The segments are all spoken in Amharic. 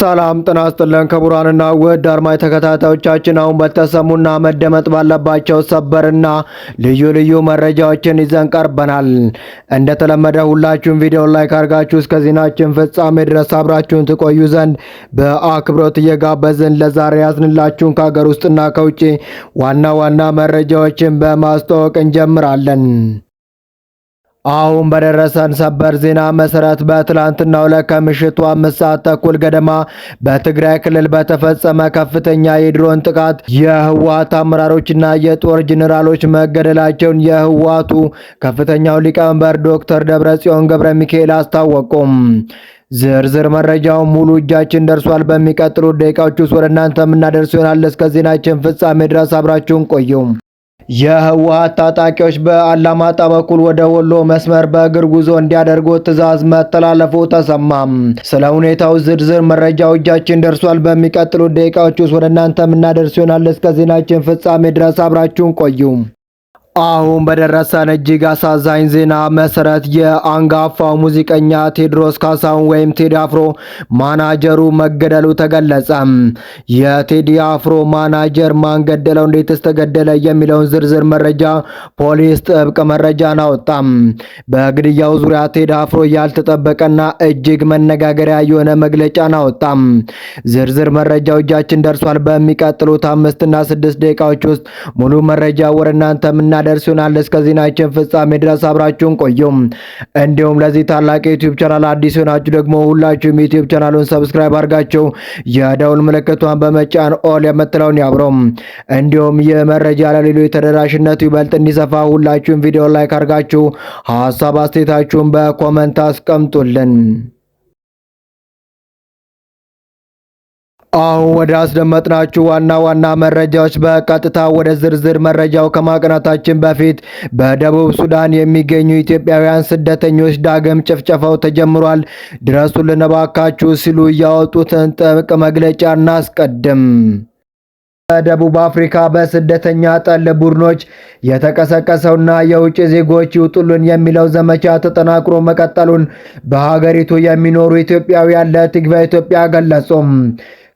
ሰላም ጤና ይስጥልን ክቡራንና ውድ አድማጭ ተከታታዮቻችን፣ አሁን በተሰሙና መደመጥ ባለባቸው ሰበርና ልዩ መረጃዎችን ይዘን ቀርበናል። እንደተለመደ ሁላችሁም ቪዲዮ ላይክ አድርጋችሁ እስከ ዜናችን ፍጻሜ ድረስ አብራችሁን ትቆዩ ዘንድ በአክብሮት እየጋበዝን ለዛሬ ያዝንላችሁን ከሀገር ውስጥና ከውጭ ዋና ዋና መረጃዎችን በማስተዋወቅ እንጀምራለን። አሁን በደረሰን ሰበር ዜና መሰረት በትላንትናው ዕለት ከምሽቱ 5 ሰዓት ተኩል ገደማ በትግራይ ክልል በተፈጸመ ከፍተኛ የድሮን ጥቃት የህወሓት አመራሮችና የጦር ጄኔራሎች መገደላቸውን የህወሓቱ ከፍተኛው ሊቀመንበር ዶክተር ደብረጽዮን ገብረ ሚካኤል አስታወቁም። ዝርዝር መረጃው ሙሉ እጃችን ደርሷል። በሚቀጥሉት ደቂቃዎች ውስጥ ወደ እናንተ የምናደርስ ይሆናል። እስከ ዜናችን ፍጻሜ ድረስ አብራችሁን ቆዩ። የህወሓት ታጣቂዎች በአላማጣ በኩል ወደ ወሎ መስመር በእግር ጉዞ እንዲያደርጉ ትዕዛዝ መተላለፉ ተሰማም። ስለ ሁኔታው ዝርዝር መረጃው እጃችን ደርሷል። በሚቀጥሉት ደቂቃዎች ውስጥ ወደ እናንተ የምናደርስ ይሆናል። እስከ ዜናችን ፍጻሜ ድረስ አብራችሁን ቆዩ። አሁን በደረሰን እጅግ አሳዛኝ ዜና መሰረት የአንጋፋው ሙዚቀኛ ቴዎድሮስ ካሳሁን ወይም ቴዲ አፍሮ ማናጀሩ መገደሉ ተገለጸ። የቴዲ አፍሮ ማናጀር ማን ገደለው፣ እንዴትስ ተገደለ የሚለውን ዝርዝር መረጃ ፖሊስ ጥብቅ መረጃን አወጣም። በግድያው ዙሪያ ቴዲ አፍሮ ያልተጠበቀና እጅግ መነጋገሪያ የሆነ መግለጫን አወጣም። ዝርዝር መረጃው እጃችን ደርሷል። በሚቀጥሉት 5 እና 6 ደቂቃዎች ውስጥ ሙሉ መረጃ ወደ እናንተ ደርሶናል። እስከ ዜናችን ፍጻሜ ድረስ አብራችሁን ቆዩ። እንዲሁም ለዚህ ታላቅ የዩቲዩብ ቻናል አዲስ ሆናችሁ ደግሞ ሁላችሁም ዩቲዩብ ቻናሉን ሰብስክራይብ አድርጋችሁ የደውል ምልክቷን በመጫን ኦል የምትለውን ያብሩ። እንዲሁም የመረጃ ለሌሎች ተደራሽነቱ ይበልጥ እንዲሰፋ ሁላችሁም ቪዲዮ ላይክ አድርጋችሁ ሀሳብ አስተያየታችሁን በኮመንት አስቀምጡልን። አሁን ወደ አስደመጥናችሁ ዋና ዋና መረጃዎች በቀጥታ ወደ ዝርዝር መረጃው ከማቅናታችን በፊት በደቡብ ሱዳን የሚገኙ ኢትዮጵያውያን ስደተኞች ዳግም ጭፍጨፋው ተጀምሯል፣ ድረሱልን እባካችሁ ሲሉ ያወጡትን ጥብቅ መግለጫ እናስቀድም። በደቡብ አፍሪካ በስደተኛ ጠል ቡድኖች የተቀሰቀሰውና የውጭ ዜጎች ይውጡልን የሚለው ዘመቻ ተጠናክሮ መቀጠሉን በሀገሪቱ የሚኖሩ ኢትዮጵያውያን ለቲግቫ ኢትዮጵያ ገለጹም።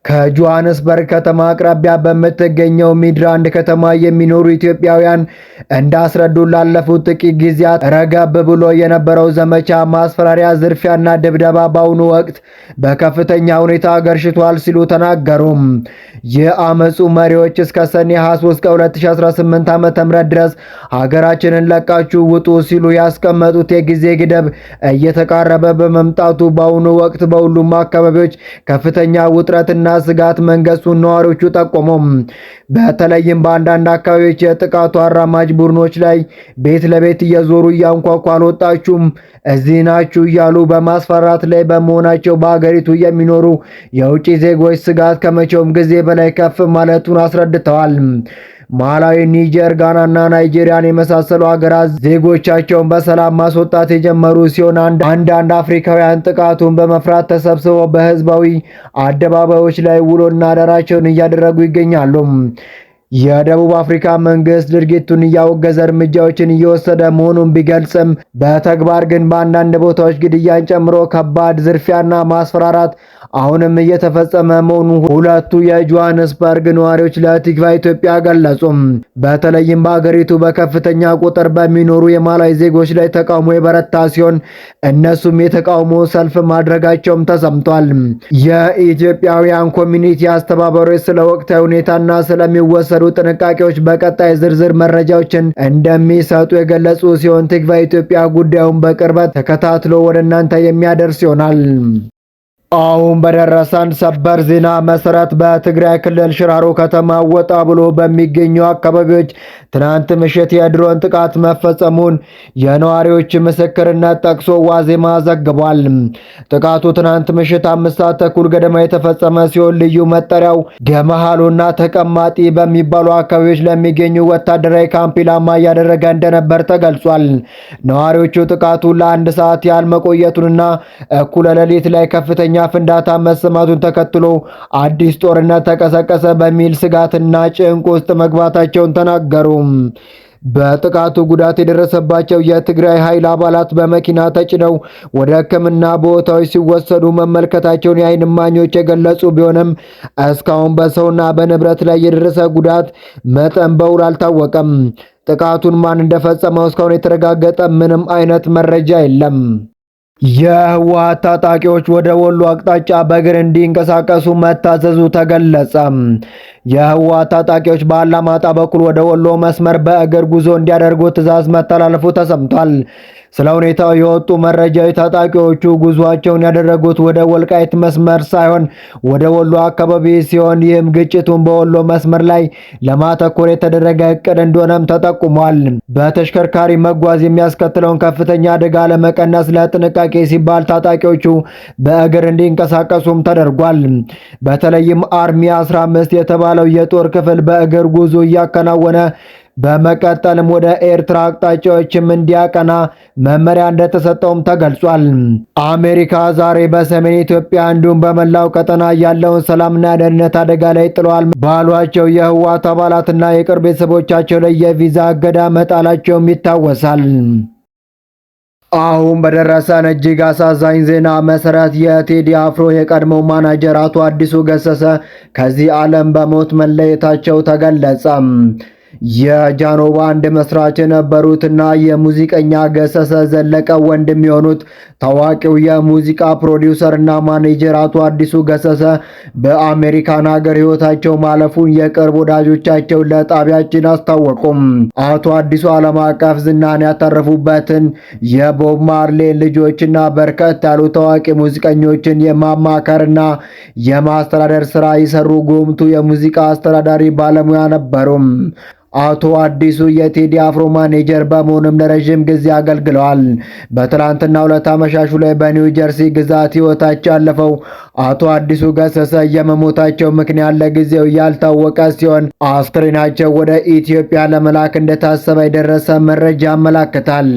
ከጆሃንስበርግ ከተማ አቅራቢያ በምትገኘው ሚድራንድ ከተማ የሚኖሩ ኢትዮጵያውያን እንዳስረዱ ላለፉት ጥቂት ጊዜያት ረገብ ብሎ የነበረው ዘመቻ ማስፈራሪያ፣ ዝርፊያና ድብደባ በአሁኑ ወቅት በከፍተኛ ሁኔታ ገርሽቷል ሲሉ ተናገሩ። የአመፁ መሪዎች እስከ ሰኔ 23 ቀን 2018 ዓ.ም ድረስ ሀገራችንን ለቃችሁ ውጡ ሲሉ ያስቀመጡት የጊዜ ገደብ እየተቃረበ በመምጣቱ በአሁኑ ወቅት በሁሉም አካባቢዎች ከፍተኛ ውጥረትና ስጋት መንገሱን ነዋሪዎቹ ጠቆሙ። በተለይም በአንዳንድ አካባቢዎች የጥቃቱ አራማጅ ቡድኖች ላይ ቤት ለቤት እየዞሩ እያንኳኳ አልወጣችሁም እዚህ ናችሁ እያሉ በማስፈራራት ላይ በመሆናቸው በሀገሪቱ የሚኖሩ የውጭ ዜጎች ስጋት ከመቼውም ጊዜ በላይ ከፍ ማለቱን አስረድተዋል። ማላዊ፣ ኒጀር፣ ጋናና ናይጄሪያን የመሳሰሉ ሀገራት ዜጎቻቸውን በሰላም ማስወጣት የጀመሩ ሲሆን አንዳንድ አፍሪካውያን ጥቃቱን በመፍራት ተሰብስበው በህዝባዊ አደባባዮች ላይ ውሎና አዳራቸውን እያደረጉ ይገኛሉ። የደቡብ አፍሪካ መንግስት ድርጊቱን እያወገዘ እርምጃዎችን እየወሰደ መሆኑን ቢገልጽም በተግባር ግን በአንዳንድ ቦታዎች ግድያን ጨምሮ ከባድ ዝርፊያና ማስፈራራት አሁንም እየተፈጸመ መሆኑን ሁለቱ የጆሃንስበርግ ነዋሪዎች ለቲግቫ ኢትዮጵያ ገለጹ። በተለይም በሀገሪቱ በከፍተኛ ቁጥር በሚኖሩ የማላዊ ዜጎች ላይ ተቃውሞ የበረታ ሲሆን እነሱም የተቃውሞ ሰልፍ ማድረጋቸውም ተሰምቷል። የኢትዮጵያውያን ኮሚኒቲ አስተባባሪዎች ስለ ወቅታዊ ሁኔታና ስለሚወሰዱ ጥንቃቄዎች በቀጣይ ዝርዝር መረጃዎችን እንደሚሰጡ የገለጹ ሲሆን ቲግቫ ኢትዮጵያ ጉዳዩን በቅርበት ተከታትሎ ወደ እናንተ የሚያደርስ ይሆናል። አሁን በደረሰን ሰበር ዜና መሰረት በትግራይ ክልል ሽራሮ ከተማ ወጣ ብሎ በሚገኙ አካባቢዎች ትናንት ምሽት የድሮን ጥቃት መፈጸሙን የነዋሪዎች ምስክርነት ጠቅሶ ዋዜማ ዘግቧል። ጥቃቱ ትናንት ምሽት 5 ሰዓት ተኩል ገደማ የተፈጸመ ሲሆን ልዩ መጠሪያው ገመሃሉና ተቀማጢ በሚባሉ አካባቢዎች ለሚገኙ ወታደራዊ ካምፕ ኢላማ እያደረገ እንደነበር ተገልጿል። ነዋሪዎቹ ጥቃቱ ለ1 ሰዓት ያህል መቆየቱንና እኩለ ሌሊት ላይ ከፍተኛ ፍንዳታ መሰማቱን ተከትሎ አዲስ ጦርነት ተቀሰቀሰ በሚል ስጋትና ጭንቅ ውስጥ መግባታቸውን ተናገሩ። በጥቃቱ ጉዳት የደረሰባቸው የትግራይ ኃይል አባላት በመኪና ተጭነው ወደ ሕክምና ቦታዎች ሲወሰዱ መመልከታቸውን የዓይን እማኞች የገለጹ ቢሆንም እስካሁን በሰውና በንብረት ላይ የደረሰ ጉዳት መጠን በውል አልታወቀም። ጥቃቱን ማን እንደፈጸመው እስካሁን የተረጋገጠ ምንም አይነት መረጃ የለም። የህወሓት ታጣቂዎች ወደ ወሎ አቅጣጫ በእግር እንዲንቀሳቀሱ መታዘዙ ተገለጸ። የህወሓት ታጣቂዎች በአላማጣ በኩል ወደ ወሎ መስመር በእግር ጉዞ እንዲያደርጉ ትዕዛዝ መተላለፉ ተሰምቷል። ስለ ሁኔታው የወጡ መረጃዎች ታጣቂዎቹ ጉዟቸውን ያደረጉት ወደ ወልቃይት መስመር ሳይሆን ወደ ወሎ አካባቢ ሲሆን ይህም ግጭቱን በወሎ መስመር ላይ ለማተኮር የተደረገ እቅድ እንደሆነም ተጠቁሟል። በተሽከርካሪ መጓዝ የሚያስከትለውን ከፍተኛ አደጋ ለመቀነስ ለጥንቃቄ ሲባል ታጣቂዎቹ በእግር እንዲንቀሳቀሱም ተደርጓል። በተለይም አርሚ 15 የተባለው የጦር ክፍል በእግር ጉዞ እያከናወነ በመቀጠልም ወደ ኤርትራ አቅጣጫዎችም እንዲያቀና መመሪያ እንደተሰጠውም ተገልጿል። አሜሪካ ዛሬ በሰሜን ኢትዮጵያ እንዲሁም በመላው ቀጠና ያለውን ሰላምና ደህንነት አደጋ ላይ ጥለዋል ባሏቸው የህወሓት አባላትና የቅርብ ቤተሰቦቻቸው ላይ የቪዛ እገዳ መጣላቸውም ይታወሳል። አሁን በደረሰን እጅግ አሳዛኝ ዜና መሰረት የቴዲ አፍሮ የቀድሞው ማናጀር አቶ አዲሱ ገሰሰ ከዚህ ዓለም በሞት መለየታቸው ተገለጸ። የጃኖ ባንድ መስራች የነበሩትና የሙዚቀኛ ገሰሰ ዘለቀ ወንድም የሆኑት ታዋቂው የሙዚቃ ፕሮዲውሰርና ማኔጀር አቶ አዲሱ ገሰሰ በአሜሪካን ሀገር ህይወታቸው ማለፉን የቅርብ ወዳጆቻቸው ለጣቢያችን አስታወቁም። አቶ አዲሱ ዓለም አቀፍ ዝናን ያተረፉበትን የቦብ ማርሌን ልጆችና በርከት ያሉ ታዋቂ ሙዚቀኞችን የማማከርና የማስተዳደር ስራ ይሰሩ ጉምቱ የሙዚቃ አስተዳዳሪ ባለሙያ ነበሩ። አቶ አዲሱ የቴዲ አፍሮ ማኔጀር በመሆንም ለረጅም ጊዜ አገልግለዋል። በትላንትናው ዕለት አመሻሹ ላይ በኒው ጀርሲ ግዛት ህይወታቸው ያለፈው አቶ አዲሱ ገሰሰ የመሞታቸው ምክንያት ለጊዜው ያልታወቀ ሲሆን አስክሬናቸው ወደ ኢትዮጵያ ለመላክ እንደታሰበ የደረሰ መረጃ ያመለክታል።